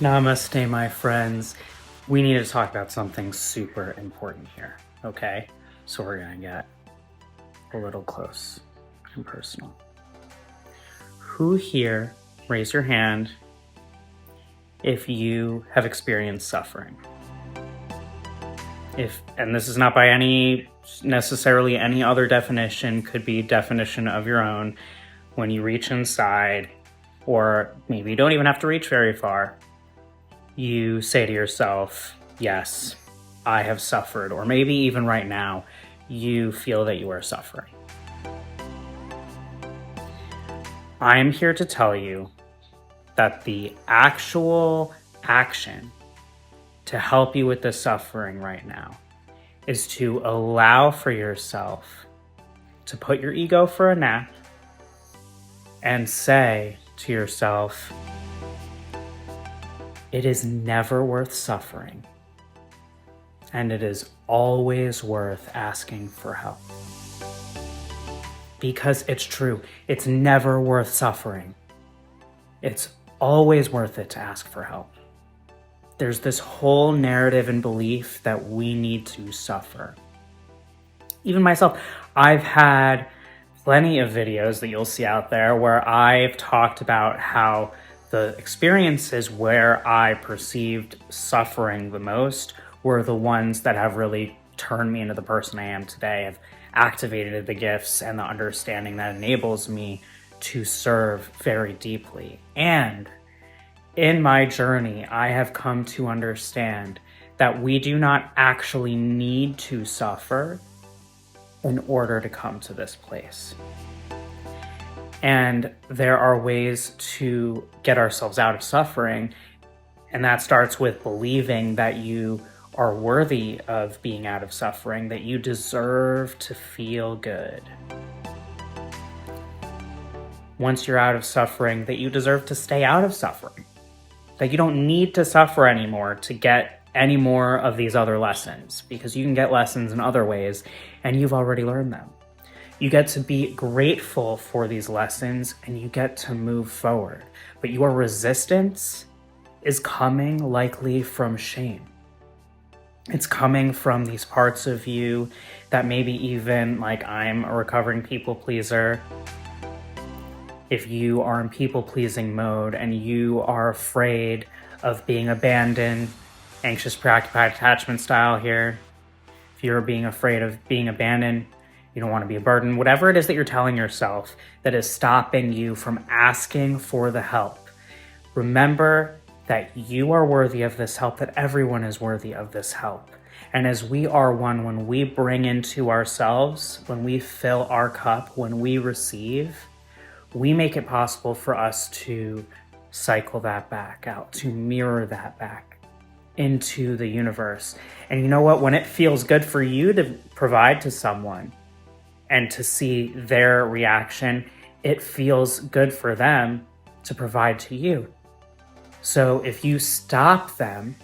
Namaste, my friends. We need to talk about something super important here, okay? So we're gonna get a little close and personal. Who here, raise your hand if you have experienced suffering? And this is not by necessarily any other definition, could be definition of your own. When you reach inside, or maybe you don't even have to reach very far, you say to yourself, yes, I have suffered, or maybe even right now, you feel that you are suffering. I am here to tell you that the actual action to help you with the suffering right now is to allow for yourself to put your ego for a nap and say to yourself, it is never worth suffering, and it is always worth asking for help. Because it's true, it's never worth suffering. It's always worth it to ask for help. There's this whole narrative and belief that we need to suffer. Even myself, I've had plenty of videos that you'll see out there where I've talked about how the experiences where I perceived suffering the most were the ones that have really turned me into the person I am today, have activated the gifts and the understanding that enables me to serve very deeply. And in my journey, I have come to understand that we do not actually need to suffer in order to come to this place. And there are ways to get ourselves out of suffering, and that starts with believing that you are worthy of being out of suffering, that you deserve to feel good. Once you're out of suffering, that you deserve to stay out of suffering, that you don't need to suffer anymore to get any more of these other lessons, because you can get lessons in other ways, and you've already learned them. You get to be grateful for these lessons and you get to move forward. But your resistance is coming likely from shame. It's coming from these parts of you that maybe even like I'm a recovering people pleaser. If you are in people pleasing mode and you are afraid of being abandoned, anxious, preoccupied attachment style here, if you're being afraid of being abandoned, you don't want to be a burden, whatever it is that you're telling yourself that is stopping you from asking for the help. Remember that you are worthy of this help, that everyone is worthy of this help. And as we are one, when we bring into ourselves, when we fill our cup, when we receive, we make it possible for us to cycle that back out, to mirror that back into the universe. And you know what? When it feels good for you to provide to someone, and to see their reaction, it feels good for them to provide to you. So if you stop them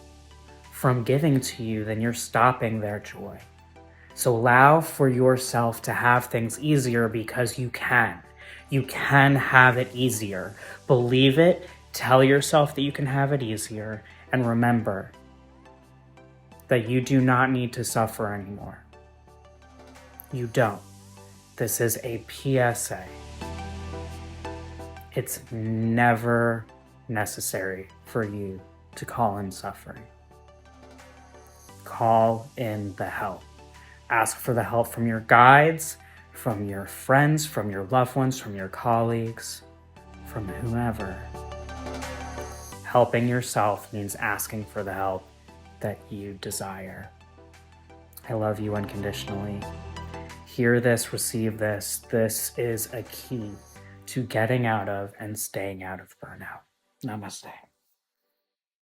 from giving to you, then you're stopping their joy. So allow for yourself to have things easier, because you can. You can have it easier. Believe it, tell yourself that you can have it easier, and remember that you do not need to suffer anymore. You don't. This is a PSA. It's never necessary for you to call in suffering. Call in the help. Ask for the help from your guides, from your friends, from your loved ones, from your colleagues, from whomever. Helping yourself means asking for the help that you desire. I love you unconditionally. Hear this, receive this. This is a key to getting out of and staying out of burnout. Namaste.